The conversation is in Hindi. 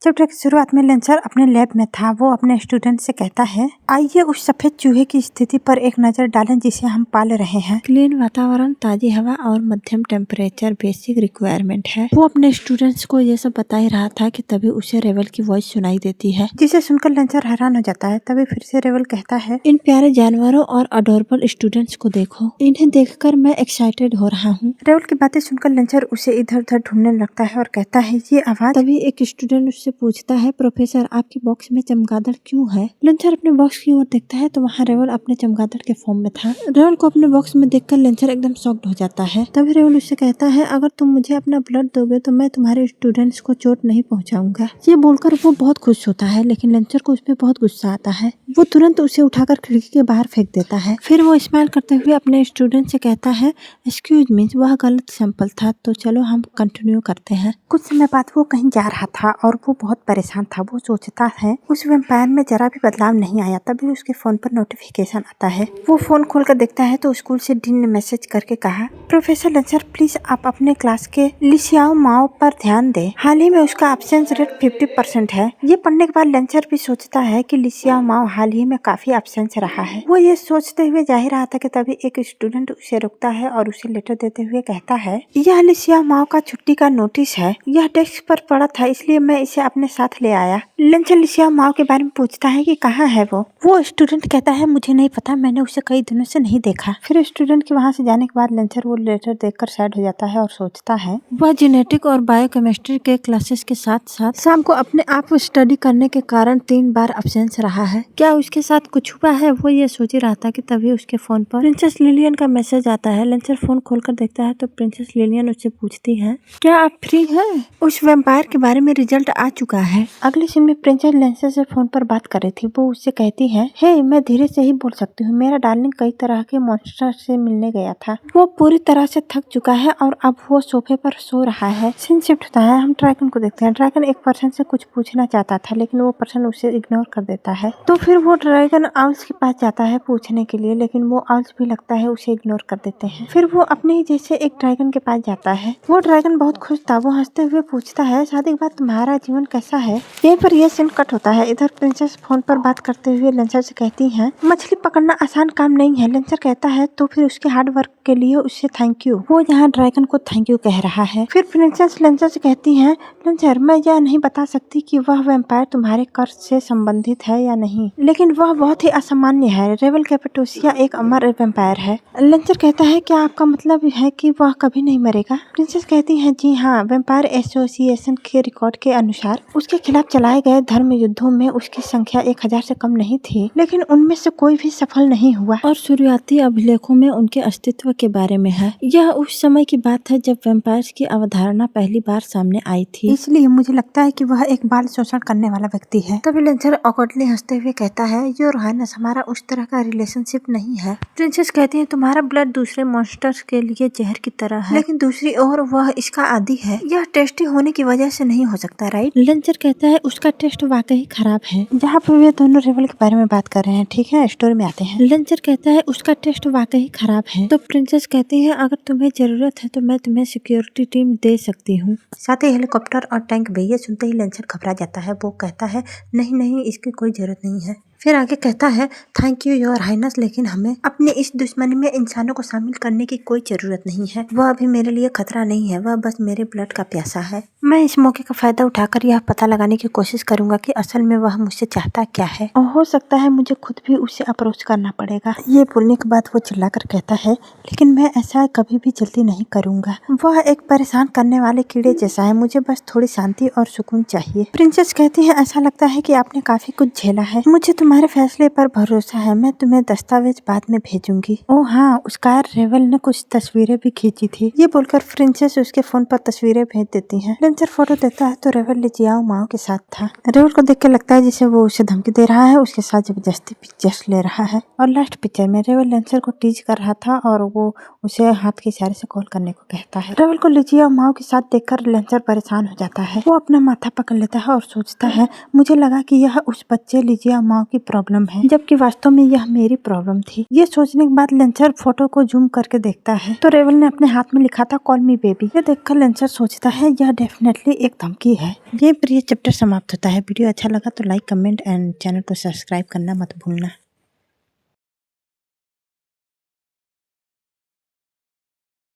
चैप्टर की शुरुआत में लेंसर अपने लैब में था। वो अपने स्टूडेंट से कहता है, आइए उस सफेद चूहे की स्थिति पर एक नजर डालें जिसे हम पाल रहे हैं। क्लीन वातावरण, ताजी हवा और मध्यम टेम्परेचर बेसिक रिक्वायरमेंट है। वो अपने स्टूडेंट्स को ये सब बता ही रहा था कि तभी उसे रेवल की वॉइस सुनाई देती है, जिसे सुनकर लेंसर हैरान हो जाता है। तभी फिर से रेवल कहता है, इन प्यारे जानवरों और अडोरेबल स्टूडेंट्स को देखो, इन्हें देखकर मैं एक्साइटेड हो रहा हूँ। रेवल की बातें सुनकर लेंसर उसे इधर उधर ढूंढने लगता है और कहता है, ये आवाज। तभी एक स्टूडेंट उससे पूछता है, प्रोफेसर आपके बॉक्स में चमगादड़ क्यों है? लेंसर अपने बॉक्स की ओर देखता है तो वहाँ रेवल अपने चमगादड़ के फॉर्म में था। रेवल को अपने बॉक्स में देखकर लेंसर एकदम शॉक्ड हो जाता है। तभी रेवल उससे कहता है, अगर तुम मुझे अपना ब्लड दोगे तो मैं तुम्हारे स्टूडेंट्स को चोट नहीं पहुंचाऊंगा। ये बोलकर वो बहुत खुश होता है, लेकिन लेंसर को उसपे बहुत गुस्सा आता है। वो तुरंत उसे उठाकर खिड़की के बाहर फेंक देता है। फिर वो स्माइल करते हुए अपने स्टूडेंट से कहता है, एक्सक्यूज मी, वह गलत सैंपल था, तो चलो हम कंटिन्यू करते हैं। कुछ समय बाद वो कहीं जा रहा था और वो बहुत परेशान था। वो सोचता है उस वैम्पायर में जरा भी बदलाव नहीं आया। तभी उसके फोन पर नोटिफिकेशन आता है। वो फोन खोलकर देखता है तो स्कूल से डीन ने मैसेज करके कहा, प्रोफेसर लेंसर प्लीज आप अपने क्लास के लिसियाओ माओ पर ध्यान दें। हाल ही में उसका एब्सेंस रेट 50% है। ये पढ़ने के बाद लेंसर भी सोचता है कि लिसियाओ माओ हाल ही में काफी एब्सेंस रहा है। वो ये सोचते हुए जा ही रहा था कि तभी एक स्टूडेंट उसे रुकता है और उसे लेटर देते हुए कहता है, यह लिसियाओ माओ का छुट्टी का नोटिस है। यह डेस्क पर पड़ा था इसलिए मैं इसे अपने साथ ले आया। लेंसर लिसियाओ माओ के बारे में पूछता है कि कहाँ है वो स्टूडेंट कहता है, मुझे नहीं पता, मैंने उसे कई दिनों से नहीं देखा। फिर स्टूडेंट के वहाँ से जाने के बाद लेंसर वो लेटर देखकर सैड हो जाता है और सोचता है वह जेनेटिक और बायोकेमिस्ट्री के क्लासेस के साथ साथ शाम को अपने आप स्टडी करने के कारण 3 बार एब्सेंस रहा है। क्या उसके साथ कुछ हुआ है? वो ये सोच ही रहा था कि तभी उसके फोन पर प्रिंसेस लिलियन का मैसेज आता है। लेंसर फोन खोलकर देखता है तो प्रिंसेस लिलियन उससे पूछती है, क्या आप फ्री हैं? उस वैम्पायर के बारे में रिजल्ट आ चुका है। अगले सीन में प्रिंसेस लेंसर से फोन पर बात कर रही थी। वो उससे कहती है, हे मैं धीरे से ही बोल सकती हूँ, मेरा डार्लिंग कई तरह के मॉन्स्टर से मिलने गया था। वो पूरी तरह से थक चुका है और अब वो सोफे पर सो रहा है। सीन शिफ्ट होता है, हम ड्रैगन को देखते हैं। ड्रैगन एक पर्सन से कुछ पूछना चाहता था लेकिन वो पर्सन उसे इग्नोर कर देता है। तो फिर वो ड्रैगन आउल्स के पास जाता है पूछने के लिए, लेकिन वो आउल्स भी लगता है उसे इग्नोर कर देते हैं। फिर वो अपने ही जैसे एक ड्रैगन के पास जाता है। वो ड्रैगन बहुत खुश था। वो हंसते हुए पूछता है, शादी के बाद तुम्हारा जीवन कैसा है? यहीं पर यह सीन कट होता है। इधर प्रिंसेस फोन पर बात करते हुए लेंसर से कहती है, मछली पकड़ना आसान काम नहीं है। लेंसर कहता है, तो फिर उसके हार्ड वर्क के लिए उससे थैंक यू। वो यहाँ ड्रैगन को थैंक यू कह रहा है। फिर प्रिंसेस लेंसर से कहती है, लेंसर मैं यह नहीं बता सकती कि वह वैम्पायर तुम्हारे कर्ज से संबंधित है या नहीं, लेकिन वह बहुत ही असामान्य है। रेवल कैपेटोसिया एक अमर वैम्पायर है। लेंसर कहता है, क्या आपका मतलब है कि वह कभी नहीं मरेगा? प्रिंसेस कहती है, जी हाँ, वैम्पायर एसोसिएशन के रिकॉर्ड के अनुसार उसके खिलाफ चलाए गए धर्म युद्धों में उसकी संख्या 1000 से कम नहीं थी, लेकिन उनमें से कोई भी सफल नहीं हुआ और शुरुआती अभिलेखों में उनके अस्तित्व के बारे में है। यह उस समय की बात है जब वैम्पायर्स की अवधारणा पहली बार सामने आई थी, इसलिए मुझे लगता है कि वह एक बाल शोषण करने वाला व्यक्ति है। तभी लेंसर ऑकवर्डली हंसते हुए कहता है, योर हाइनेस, हमारा उस तरह का रिलेशनशिप नहीं है। प्रिंसेस कहती है, तुम्हारा ब्लड दूसरे मॉन्स्टर्स के लिए जहर की तरह है, लेकिन दूसरी ओर वह इसका आदी है। यह टेस्टी होने की वजह से नहीं हो सकता, राइट? लेंसर कहता है, उसका टेस्ट वाकई खराब है। जहाँ पर वे दोनों रेवल के बारे में बात कर रहे हैं, ठीक है, स्टोरी में आते हैं। लेंसर कहता है, उसका टेस्ट वाकई खराब है। तो प्रिंसेस कहती है, अगर तुम्हें जरूरत है तो मैं तुम्हें सिक्योरिटी टीम दे सकती हूँ, साथ ही हेलीकॉप्टर और टैंक भी। ये सुनते ही लेंसर घबरा जाता है। वो कहता है, नहीं नहीं, इसकी कोई जरूरत नहीं है। फिर आगे कहता है, थैंक यू योर हाइनेस, लेकिन हमें अपनी इस दुश्मनी में इंसानों को शामिल करने की कोई जरूरत नहीं है। वह अभी मेरे लिए खतरा नहीं है, वह बस मेरे ब्लड का प्यासा है। मैं इस मौके का फायदा उठाकर यह पता लगाने की कोशिश करूंगा कि असल में वह मुझसे चाहता क्या है, और हो सकता है मुझे खुद भी उसे अप्रोच करना पड़ेगा। ये बोलने के बाद वो चिल्लाकर कहता है, लेकिन मैं ऐसा कभी भी जल्दी नहीं करूंगा। वह एक परेशान करने वाले कीड़े जैसा है, मुझे बस थोड़ी शांति और सुकून चाहिए। प्रिंसेस कहती है, ऐसा लगता है कि आपने काफी कुछ झेला है। मुझे तुम्हारे फैसले पर भरोसा है। मैं तुम्हें दस्तावेज बाद में भेजूंगी। ओह हाँ, उसका रेवल ने कुछ तस्वीरें भी खींची थी। ये बोलकर प्रिंसेस उसके फोन पर तस्वीरें भेज देती हैं। लेंसर फोटो देखता है तो रेवल लिजियाओ माओ के साथ था। रेवल को देख के लगता है जैसे वो उसे धमकी दे रहा है, उसके साथ जबरदस्ती पिक्चर्स ले रहा है। और लास्ट पिक्चर में रेवल लेंसर को टीज कर रहा था और वो उसे हाथ के इशारे से कॉल करने को कहता है। रेवल को लिजियाओ माओ के साथ देखकर लेंसर परेशान हो जाता है। वो अपना माथा पकड़ लेता है और सोचता है, मुझे लगा कि यह उस बच्चे लिजियाओ माओ की की प्रॉब्लम है, जबकि वास्तव में यह मेरी प्रॉब्लम थी। ये सोचने के बाद लेंसर फोटो को जूम करके देखता है तो रेवल ने अपने हाथ में लिखा था कॉल मी बेबी। ये देखकर लेंसर सोचता है यह डेफिनेटली एक धमकी है। ये प्रिय चैप्टर समाप्त होता है। वीडियो अच्छा लगा तो लाइक, कमेंट एंड चैनल को सब्सक्राइब करना मत भूलना।